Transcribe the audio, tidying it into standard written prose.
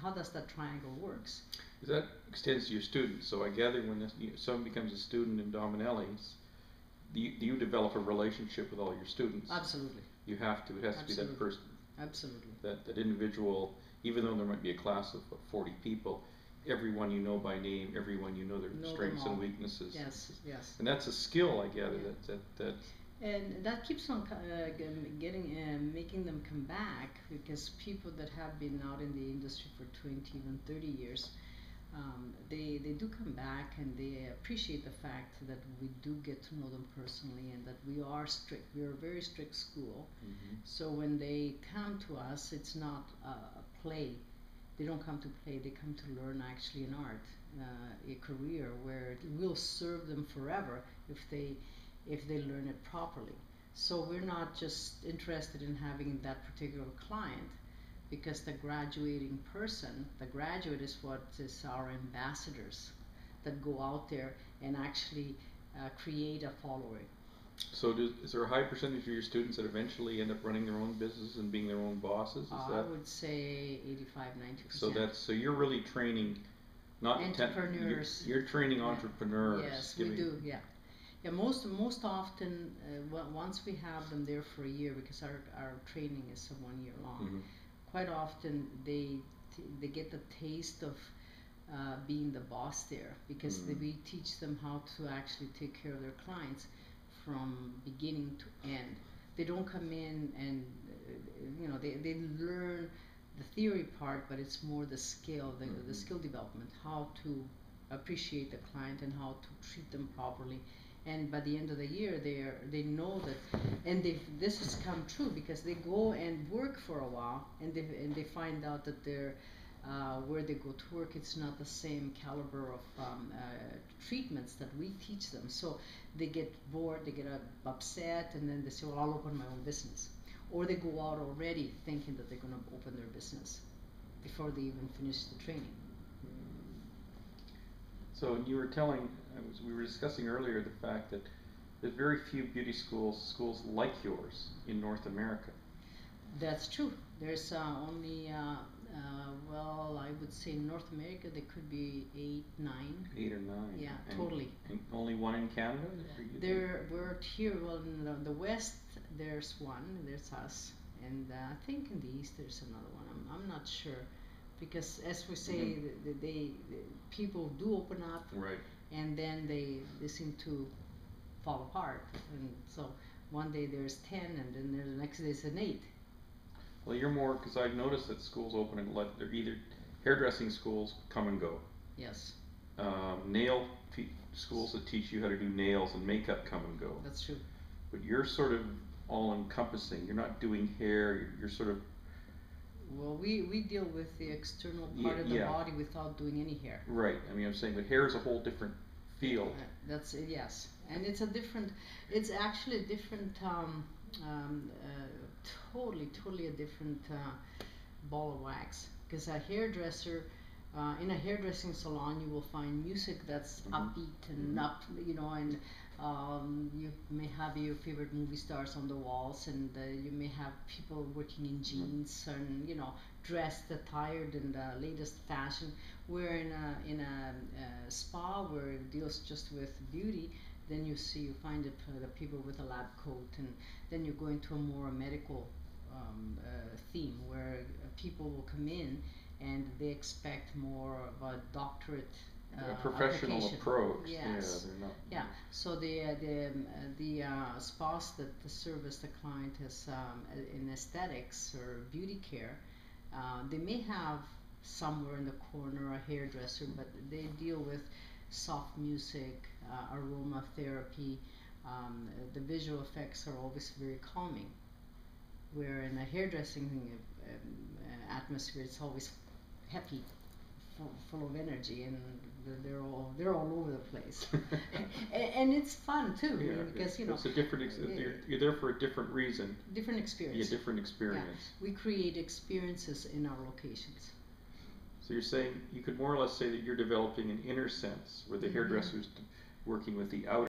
how does that triangle works. That extends to your students. So I gather when someone becomes a student in Dominelli's, do you develop a relationship with all your students? Absolutely. You have to. It has to be that person. Absolutely. That individual, even though there might be a class of 40 people, everyone you know by name, everyone you know their strengths and weaknesses. Yes, yes. And that's a skill, I gather, that and that keeps on making them come back, because people that have been out in the industry for 20, even 30 years, they do come back, and they appreciate the fact that we do get to know them personally, and that we are strict. We are a very strict school. So when they come to us, it's not a play. They don't come to play. They come to learn actually an art, a career where it will serve them forever if they learn it properly. So we're not just interested in having that particular client, because the graduating person, the graduate, is what is our ambassadors that go out there and actually create a following. So is there a high percentage of your students that eventually end up running their own business and being their own bosses? I would say 85–90%. So you're really training not entrepreneurs. You're training entrepreneurs. Yes, we do. Yeah. Yeah, most often, once we have them there for a year, because our training is 1 year long, quite often they get the taste of being the boss there, because we teach them how to actually take care of their clients from beginning to end. They don't come in and they learn the theory part, but it's more the skill, the skill development, how to appreciate the client and how to treat them properly. And by the end of the year, they know that, and this has come true, because they go and work for a while, and they find out that they're where they go to work, it's not the same caliber of treatments that we teach them. So they get bored, they get upset, and then they say, well, I'll open my own business. Or they go out already thinking that they're going to open their business before they even finish the training. So you were telling, we were discussing earlier the fact that there's very few beauty schools like yours in North America. That's true. There's only, well, I would say in North America there could be 8, 9. 8 or 9. Yeah, totally. And only one in Canada? We're here, well, in the West there's one, there's us, and I think in the East there's another one. I'm not sure, because as we say, people do open up, right, and then they seem to fall apart, and so one day there's 10, and then the next day there's an 8. Well, you're more, because I've noticed that schools opening, they're either hairdressing schools come and go. Yes. Nail schools that teach you how to do nails and makeup come and go. That's true. But you're sort of all encompassing. You're not doing hair. You're sort of. Well, we deal with the external part of the body without doing any hair. Right. I mean, I'm saying, but hair is a whole different field. That's yes, and it's actually a different, totally a different ball of wax. Because a hairdresser, in a hairdressing salon, you will find music that's upbeat and and you may have your favorite movie stars on the walls, and you may have people working in jeans and dressed, attired in the latest fashion. Where in a spa where it deals just with beauty, then you find the people with a lab coat, and then you go into a more medical theme, where people will come in and they expect more of a doctorate. A professional approach. Yes. So the spas that service the client as in aesthetics or beauty care, they may have somewhere in the corner a hairdresser, but they deal with soft music, aromatherapy. The visual effects are always very calming. Where in a hairdressing atmosphere, it's always happy, full of energy, and they're all over the place. and it's fun too, because it's a different. You're there for a different reason. Different experience. Yeah, different experience. Yeah. We create experiences in our locations. So you're saying, you could more or less say that you're developing an inner sense, where the hairdresser's working with the outer